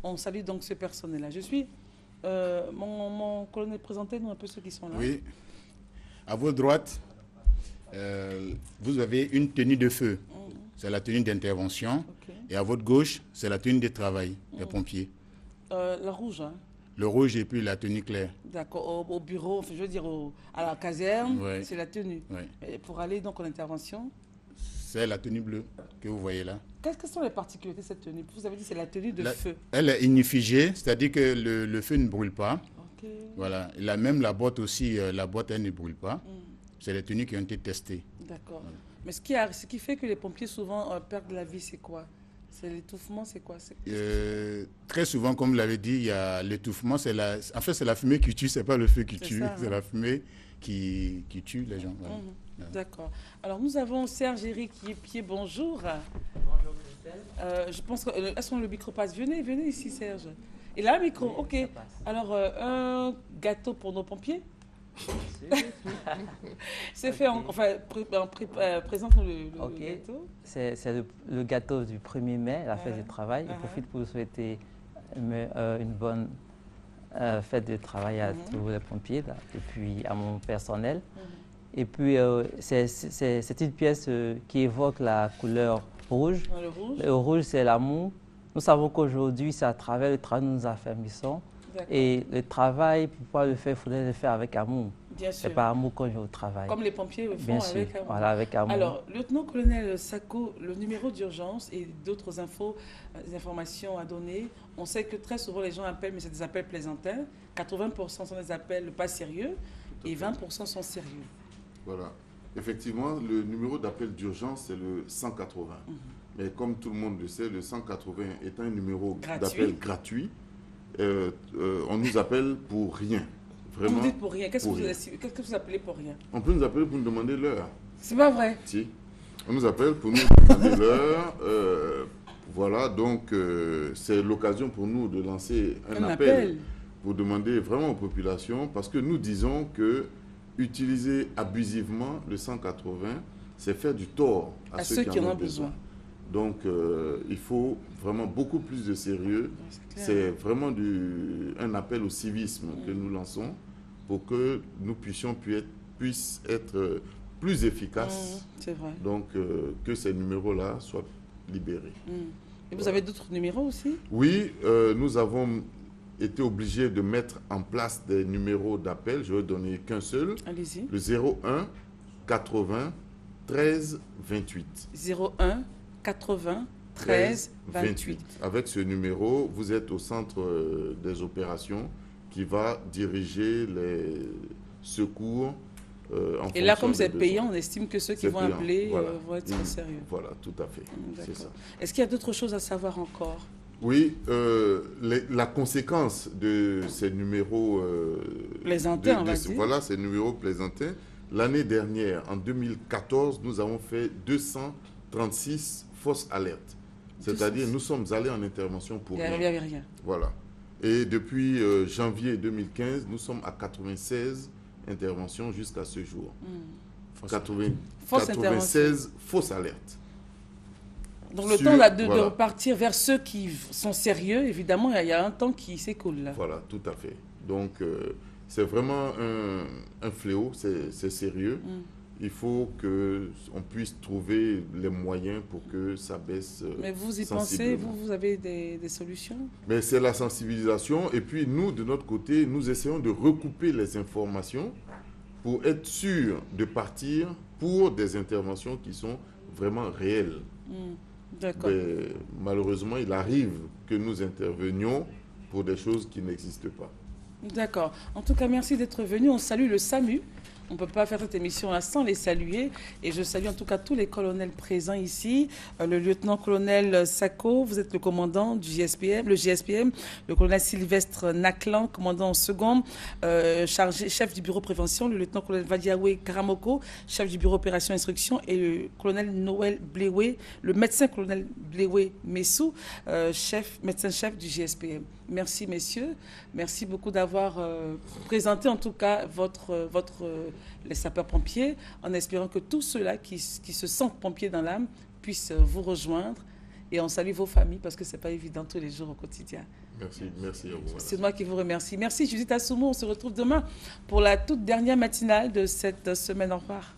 On salue donc ce personnel-là. Je suis... mon colonel, présentez-nous un peu ceux qui sont là. Oui. À votre droite, vous avez une tenue de feu. C'est la tenue d'intervention. Okay. Et à votre gauche, c'est la tenue de travail des pompiers. La rouge, hein? Le rouge et puis la tenue claire. D'accord. Au bureau, je veux dire à la caserne, ouais. C'est la tenue. Ouais. Et pour aller donc en intervention? C'est la tenue bleue que vous voyez là. Quelles sont les particularités de cette tenue? Vous avez dit que c'est la tenue de feu. Elle est inifigée, c'est-à-dire que le feu ne brûle pas. Okay. Voilà. Même la boîte aussi, la boîte, elle ne brûle pas. C'est les tenues qui ont été testées. D'accord. Voilà. Mais ce qui fait que les pompiers souvent perdent la vie, c'est quoi? C'est l'étouffement, c'est quoi? Très souvent, comme vous l'avez dit, il y a l'étouffement. En fait, c'est la fumée qui tue, c'est pas le feu qui tue. C'est la fumée qui tue les gens. Voilà. D'accord. Alors, nous avons Serge-Éric Yépier, bonjour. Bonjour, je pense que... Est-ce qu'on le micro passe? Venez ici, Serge. Et là, le micro, oui, ok. Alors, un gâteau pour nos pompiers? C'est fait, présente-nous le gâteau. C'est le gâteau du 1er mai, la fête du travail. Je profite pour vous souhaiter une bonne fête de travail à tous les pompiers là, et puis à mon personnel. Et puis, c'est une pièce qui évoque la couleur rouge. Le rouge, le rouge c'est l'amour. Nous savons qu'aujourd'hui, c'est à travers le travail que nous nous affermissons. Et le travail, pour pouvoir le faire, il faudrait le faire avec amour. Bien sûr. C'est par amour qu'on vient au travail. Comme les pompiers le font bien sûr. Avec amour. Voilà, avec amour. Alors, lieutenant-colonel Sako, le numéro d'urgence et d'autres informations à donner. On sait que très souvent les gens appellent, mais c'est des appels plaisantins. 80% sont des appels pas sérieux et 20% sont sérieux. Voilà. Effectivement, le numéro d'appel d'urgence, c'est le 180. Mais comme tout le monde le sait, le 180 est un numéro d'appel gratuit. On nous appelle pour rien. Vraiment. Vous dites pour rien. Qu'est-ce que vous appelez pour rien? On peut nous appeler pour nous demander l'heure. C'est pas vrai? Si. On nous appelle pour nous demander l'heure. Voilà, donc c'est l'occasion pour nous de lancer un appel pour demander vraiment aux populations, parce que nous disons que utiliser abusivement le 180, c'est faire du tort à ceux qui en ont besoin. Donc, il faut vraiment beaucoup plus de sérieux. C'est vraiment un appel au civisme que nous lançons pour que nous puissions être plus efficaces. C'est vrai. Donc, que ces numéros-là soient libérés. Et vous avez d'autres numéros aussi? Oui, nous avons été obligés de mettre en place des numéros d'appel. Je vais donner qu'un seul. Allez-y. Le 01 80 13 28. 01 80 13 28. Avec ce numéro, vous êtes au centre des opérations qui va diriger les secours. Et là, comme c'est payant, on estime que ceux qui vont appeler vont être très sérieux. Voilà, tout à fait. C'est ça. Est-ce qu'il y a d'autres choses à savoir encore? Oui, la conséquence de ces numéros plaisantins, on va dire. Voilà, ces numéros plaisantins. L'année dernière, en 2014, nous avons fait 236 fausses alertes. C'est-à-dire, nous sommes allés en intervention pour rien. Il n'y avait rien. Voilà. Et depuis janvier 2015, nous sommes à 96 interventions jusqu'à ce jour. 96 fausses alertes. Donc le temps de repartir vers ceux qui sont sérieux, évidemment, il y a un temps qui s'écoule là. Voilà, tout à fait. Donc c'est vraiment un fléau, c'est sérieux. Il faut qu'on puisse trouver les moyens pour que ça baisse. Mais vous y pensez, vous avez des solutions? Mais c'est la sensibilisation. Et puis nous, de notre côté, nous essayons de recouper les informations pour être sûrs de partir pour des interventions qui sont vraiment réelles. D'accord. Malheureusement, il arrive que nous intervenions pour des choses qui n'existent pas. D'accord. En tout cas, merci d'être venu. On salue le SAMU. On ne peut pas faire cette émission-là sans les saluer. Et je salue en tout cas tous les colonels présents ici. Le lieutenant-colonel Sako, vous êtes le commandant du GSPM, le colonel Sylvestre Naklan, commandant en seconde, chef du bureau prévention, le lieutenant-colonel Vadiawe Karamoko, chef du bureau opération instruction, et le colonel Noël Bléwé, le médecin-colonel Bléwé Messou, médecin-chef du GSPM. Merci messieurs, merci beaucoup d'avoir présenté en tout cas les sapeurs-pompiers, en espérant que tous ceux-là qui se sentent pompiers dans l'âme puissent vous rejoindre Et on salue vos familles parce que ce n'est pas évident tous les jours au quotidien. Merci à vous. C'est moi qui vous remercie. Merci Judith Assoumou. On se retrouve demain pour la toute dernière matinale de cette semaine. Au revoir.